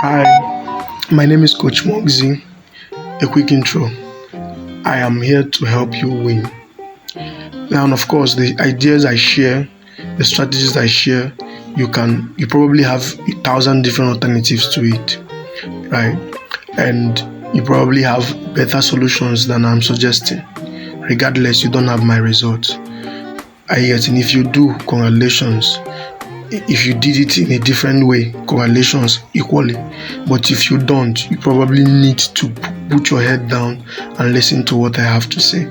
Hi, my name is Coach Moxie. A quick intro. I am here to help you win. Now, and of course, the ideas I share, the strategies I share, you probably have 1,000 different alternatives to it, right? And you probably have better solutions than I'm suggesting. Regardless, you don't have my results. I get, and if you do, congratulations. If you did it in a different way, congratulations equally. But if you don't, you probably need to put your head down and listen to what I have to say.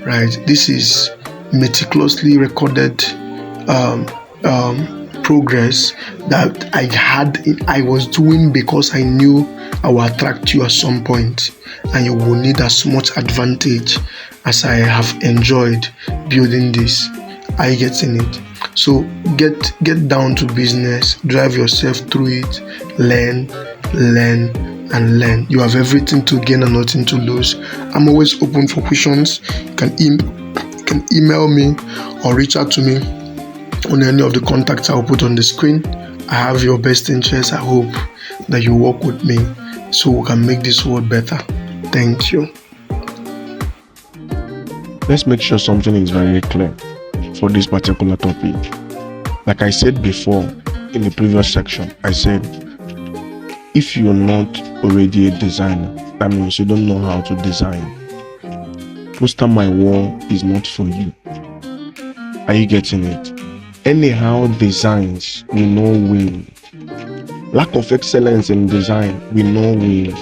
Right? This is meticulously recorded progress that I was doing because I knew I will attract you at some point, and you will need as much advantage as I have enjoyed building this. Are you getting it? So get down to business, drive yourself through it, learn, and learn. You have everything to gain and nothing to lose. I'm always open for questions. You can email me or reach out to me on any of the contacts I'll put on the screen. I have your best interest. I hope that you work with me so we can make this world better. Thank you. Let's make sure something is very clear for this particular topic. Like I said before in the previous section, I said if you're not already a designer, that means you don't know how to design. PosterMyWall is not for you. Are you getting it? Anyhow designs will not win. Lack of excellence in design will not win.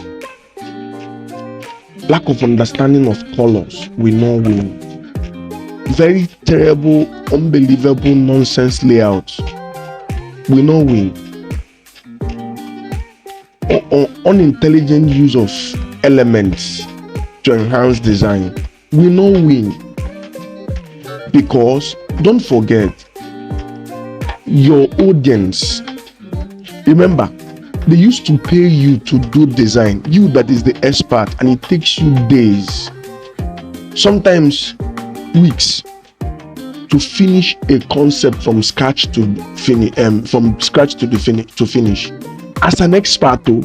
Lack of understanding of colors will not win. Very terrible, unbelievable nonsense layout will not win. Or unintelligent use of elements to enhance design will not win. Because don't forget, your audience, remember, they used to pay you to do design, you that is the expert, and it takes you days, sometimes weeks, to finish a concept from scratch to finish, to finish as an expert though.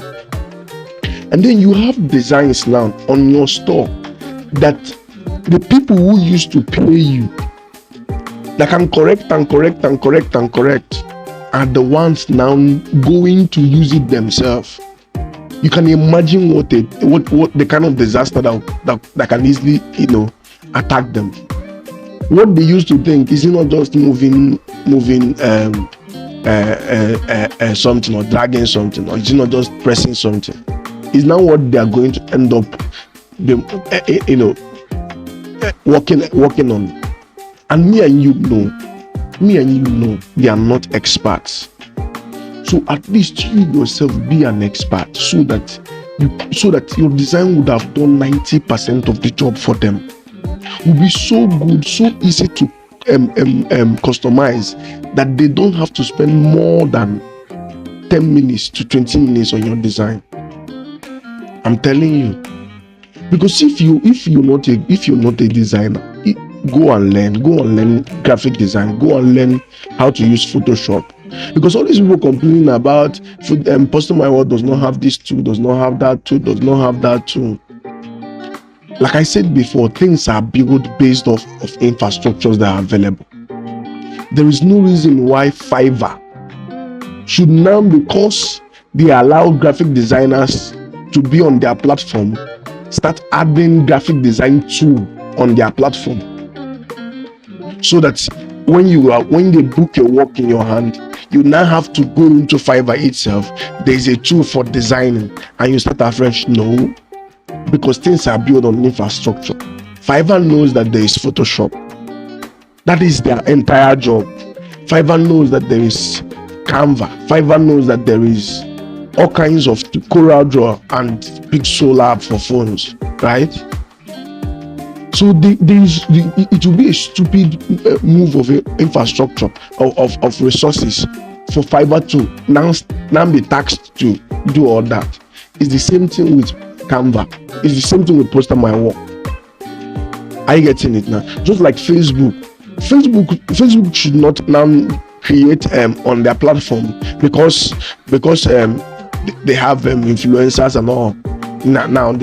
And then you have designs now on your store that the people who used to pay you that can correct are the ones now going to use it themselves. You can imagine what the kind of disaster that can easily attack them. What they used to think is not just moving something or dragging something, or it's not just pressing something. It's now what they are going to end up working on. And me and you know they are not experts. So at least you yourself be an expert, so that your design would have done 90% of the job for them. Will be so good, so easy to customize that they don't have to spend more than 10 minutes to 20 minutes on your design. I'm telling you, because if you're not a designer, go and learn graphic design, go and learn how to use Photoshop. Because all these people complaining about PosterMyWall does not have this tool, does not have that tool, does not have that tool. Like I said before, things are built based off of infrastructures that are available. There is no reason why Fiverr should now, because they allow graphic designers to be on their platform, start adding graphic design tool on their platform, so that when they book a work in your hand, you now have to go into Fiverr itself. There is a tool for designing, and you start afresh. No. Because things are built on infrastructure. Fiverr knows that there is Photoshop. That is their entire job. Fiverr knows that there is Canva. Fiverr knows that there is all kinds of CorelDRAW and Pixel for phones, right? So it will be a stupid move of infrastructure of resources for Fiverr to now be taxed to do all that. It's the same thing with Canva. It's the same thing with PosterMyWall. Are you getting it now? Just like Facebook should not now create on their platform because they have influencers and all. Now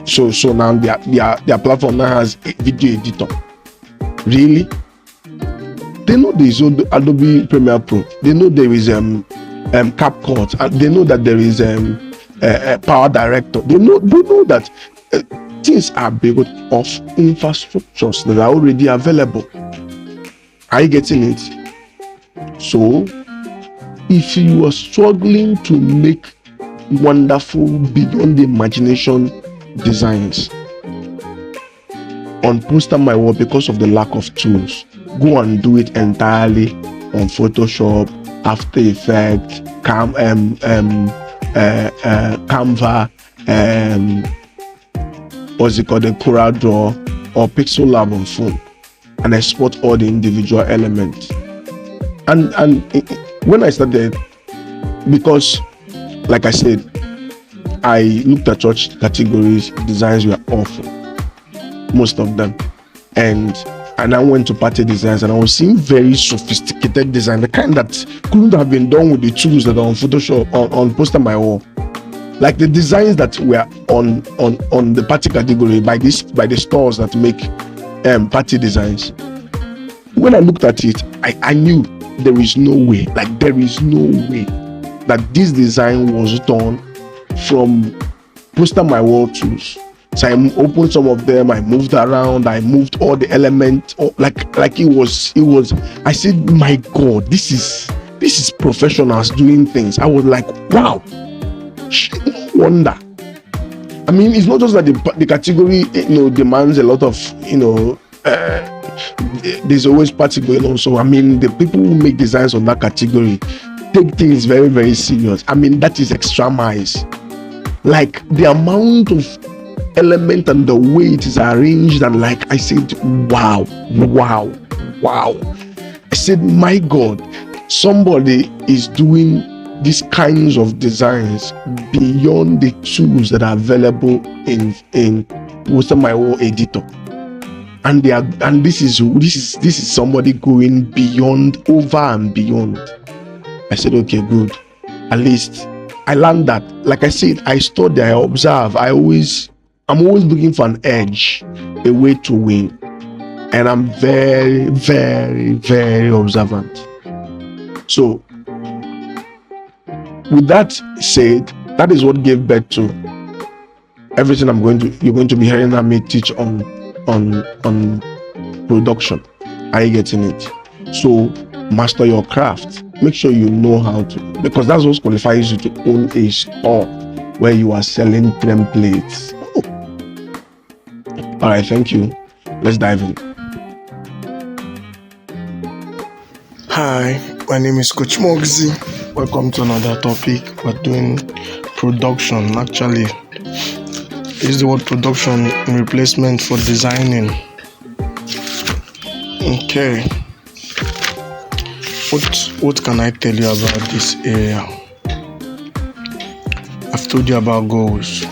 so now their platform now has a video editor. Really? They know there is Adobe Premiere Pro. They know there is CapCut, and they know that there is Power Director. They know that things are built of infrastructures that are already available. Are you getting it? So, if you are struggling to make wonderful, beyond the imagination designs on PosterMyWall because of the lack of tools, go and do it entirely on Photoshop, After Effects, Canva, what's it called, the CorelDRAW or Pixel Lab on phone, and export all the individual elements. And when I started, because like I said, I looked at church categories, designs were awful, most of them, and I went to party designs, and I was seeing very sophisticated design, the kind that couldn't have been done with the tools that are on Photoshop, on PosterMyWall. Like the designs that were on the party category by the stores that make party designs. When I looked at it, I knew there is no way that this design was done from PosterMyWall tools. So I opened some of them, I moved around, I moved all the elements, like it was. I said, my God, this is professionals doing things. I was like, wow. No wonder. I mean, it's not just that the category, demands a lot of, there's always party going on. So I mean, the people who make designs on that category take things very, very serious. I mean, that is extra miles. Like the amount of element and the way it is arranged, and like I said, wow. I said, my God, somebody is doing these kinds of designs beyond the tools that are available in PosterMyWall editor, and this is somebody going beyond, over and beyond. I said, okay, good. At least I learned that. Like I said, I study, I observe. I'm always looking for an edge, a way to win, and I'm very, very, very observant. So, with that said, that is what gave birth to everything you're going to be hearing me teach on production. Are you getting it? So master your craft. Make sure you know how to, because that's what qualifies you to own a store where you are selling templates. All right, thank you. Let's dive in. Hi, my name is Coach Moxie. Welcome to another topic. We're doing production. Actually, is the word production in replacement for designing. Okay. What can I tell you about this area? I've told you about goals.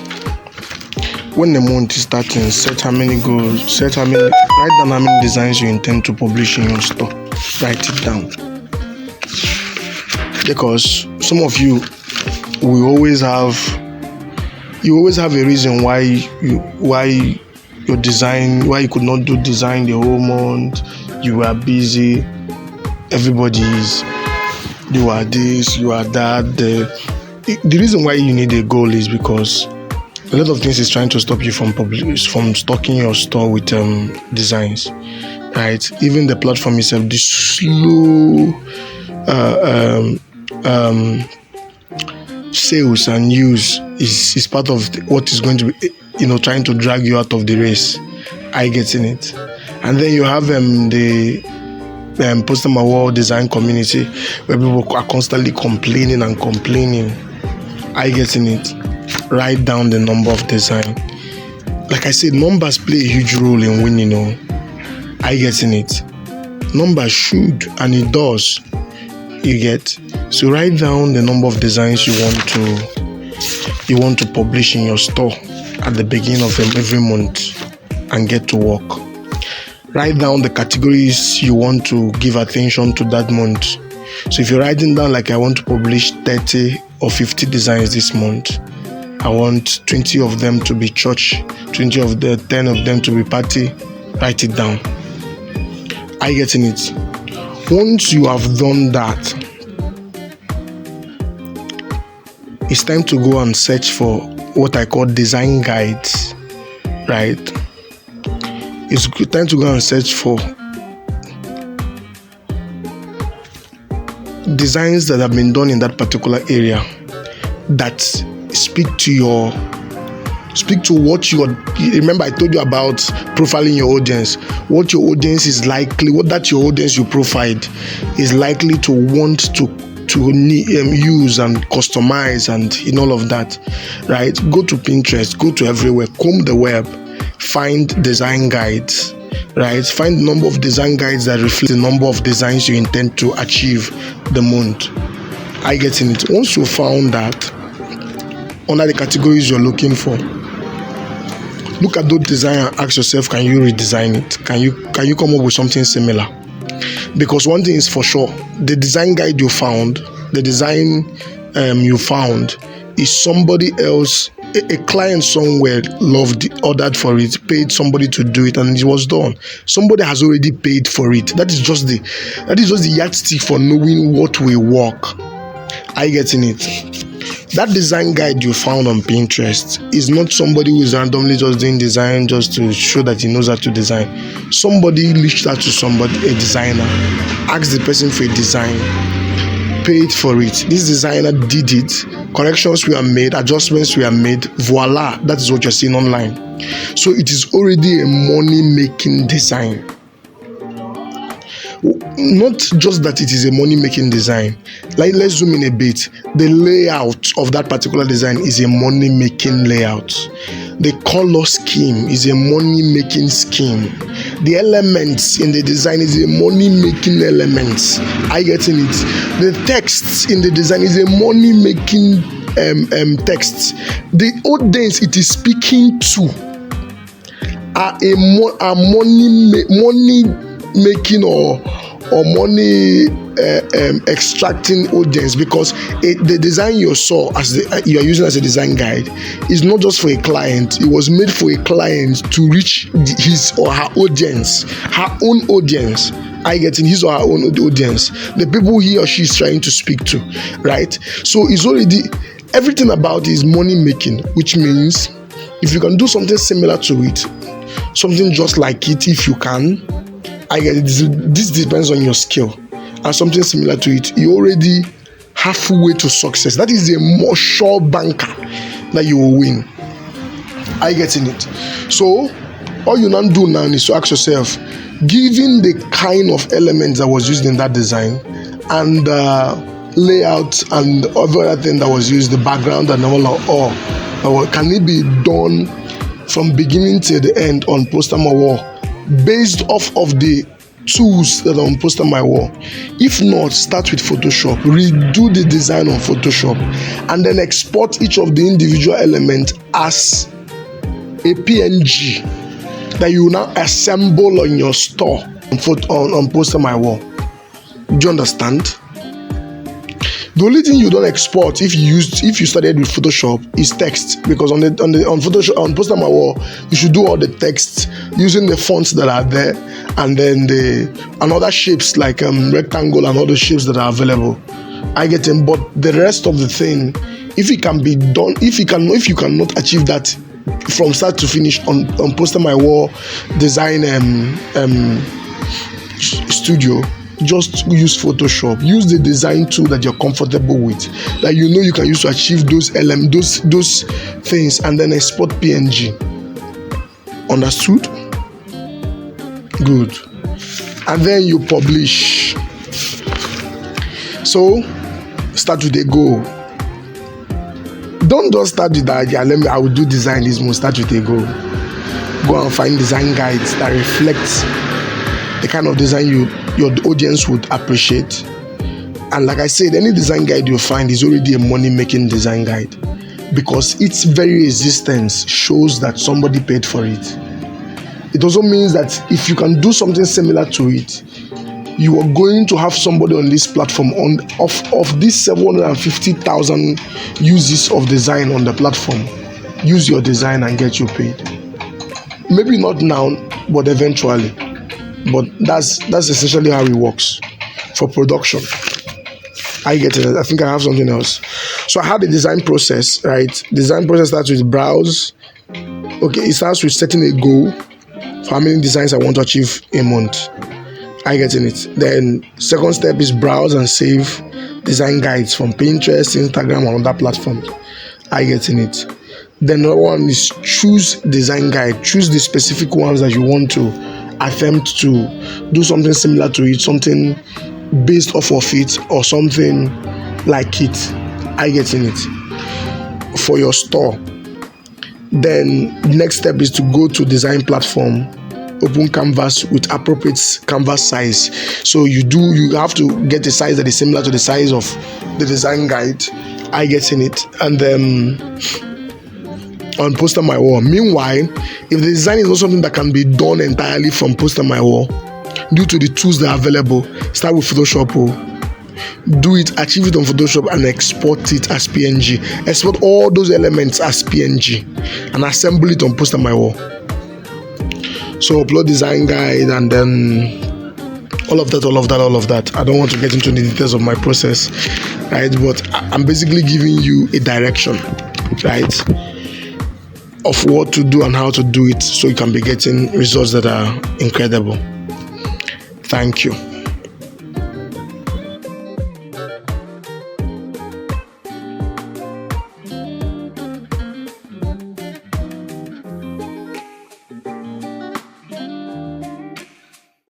When the month is starting, set how many goals, write down how many designs you intend to publish in your store. Write it down. Because some of you will always have a reason why you could not do design the whole month. You were busy. You are this, you are that. The reason why you need a goal is because a lot of things is trying to stop you from stocking your store with designs, right? Even the platform itself, the slow sales and use is part of what is going to be, trying to drag you out of the race. I get in it. And then you have the PosterMyWall design community where people are constantly complaining. I get in it. Write down the number of design. Like I said, numbers play a huge role in winning. I get in it. Numbers should, and it does. You get. So write down the number of designs you want to publish in your store at the beginning of every month, and get to work. Write down the categories you want to give attention to that month. So if you're writing down like I want to publish 30 or 50 designs this month. I want 20 of them to be church, 10 of them to be party. Write it down. Are you getting it? Once you have done that, it's time to go and search for what I call design guides, right? It's time to go and search for designs that have been done in that particular area that speak to what you are. Remember, I told you about profiling your audience. What your audience is likely, what that your audience you profiled is likely to want to use and customize and in all of that, right? Go to Pinterest, go to everywhere, comb the web, find design guides, right? Find the number of design guides that reflect the number of designs you intend to achieve the month. Are you getting it? Once you found that, under the categories you're looking for, look at those designs and ask yourself, can you redesign it? Can you come up with something similar? Because one thing is for sure, the design guide you found, the design you found is somebody else, a client somewhere ordered for it, paid somebody to do it, and it was done. Somebody has already paid for it. That is just the yardstick for knowing what will work. Are you getting it? That design guide you found on Pinterest is not somebody who is randomly just doing design just to show that he knows how to design. Somebody reached out to a designer, asked the person for a design, paid for it. This designer did it. Corrections were made, adjustments were made. Voila, that is what you're seeing online. So it is already a money-making design. Not just that it is a money-making design. Like, let's zoom in a bit. The layout of that particular design is a money-making layout. The color scheme is a money-making scheme. The elements in the design is a money-making elements. Are you getting it? The text in the design is a money-making text. The audience it is speaking to are money making or money extracting audience, because the design you saw you are using as a design guide is not just for a client. It was made for a client to reach his or her audience, her own audience. I get in his or her own audience, the people he or she is trying to speak to, right? So it's already, everything about it is money making, which means if you can do something similar to it, something just like it, if you can, I get it. This depends on your skill, and something similar to it, you already halfway to success. That is a more sure banker that you will win. Are you getting it? So all you now do now is to ask yourself, given the kind of elements that was used in that design and layout and other thing that was used, the background and all, can it be done from beginning to the end on PosterMyWall based off of the tools that are on PosterMyWall? If not, start with Photoshop, redo the design on Photoshop, and then export each of the individual elements as a PNG that you now assemble on your store on PosterMyWall. Do you understand? The only thing you don't export if you started with Photoshop is text, because on Photoshop, on PosterMyWall, you should do all the text using the fonts that are there, and then and other shapes like rectangle and other shapes that are available. I get them, but the rest of the thing, if it can be done, if you cannot achieve that from start to finish on PosterMyWall design studio, just use Photoshop. Use the design tool that you're comfortable with, that you know you can use to achieve those things, and then export PNG. Understood? Good. And then you publish. So start with a goal. Don't just start with the idea, I will do design this month. Start with a goal. Go and find design guides that reflect the kind of design your audience would appreciate. And like I said, any design guide you find is already a money-making design guide, because its very existence shows that somebody paid for it. It also means that if you can do something similar to it, you are going to have somebody on this platform of these 750,000 uses of design on the platform. Use your design and get you paid. Maybe not now, but eventually. But that's essentially how it works for production. I get it. I think I have something else. So I had the design process, right? Design process starts with browse. Okay, it starts with setting a goal for how many designs I want to achieve a month. I get in it. Then second step is browse and save design guides from Pinterest, Instagram, and other platforms. I get in it. Then another one is choose design guide. Choose the specific ones that you want to attempt to do something similar to it, something based off of it, or something like it. I get in it for your store. Then next step is to go to design platform, open canvas with appropriate canvas size. So you have to get a size that is similar to the size of the design guide. I get in it. And then on PosterMyWall. Meanwhile, if the design is not something that can be done entirely from PosterMyWall, due to the tools that are available, start with Photoshop. Do it, achieve it on Photoshop, and export it as PNG. Export all those elements as PNG and assemble it on PosterMyWall. So upload design guide and then all of that. I don't want to get into the details of my process, right? But I'm basically giving you a direction, right, of what to do and how to do it, so you can be getting results that are incredible. Thank you.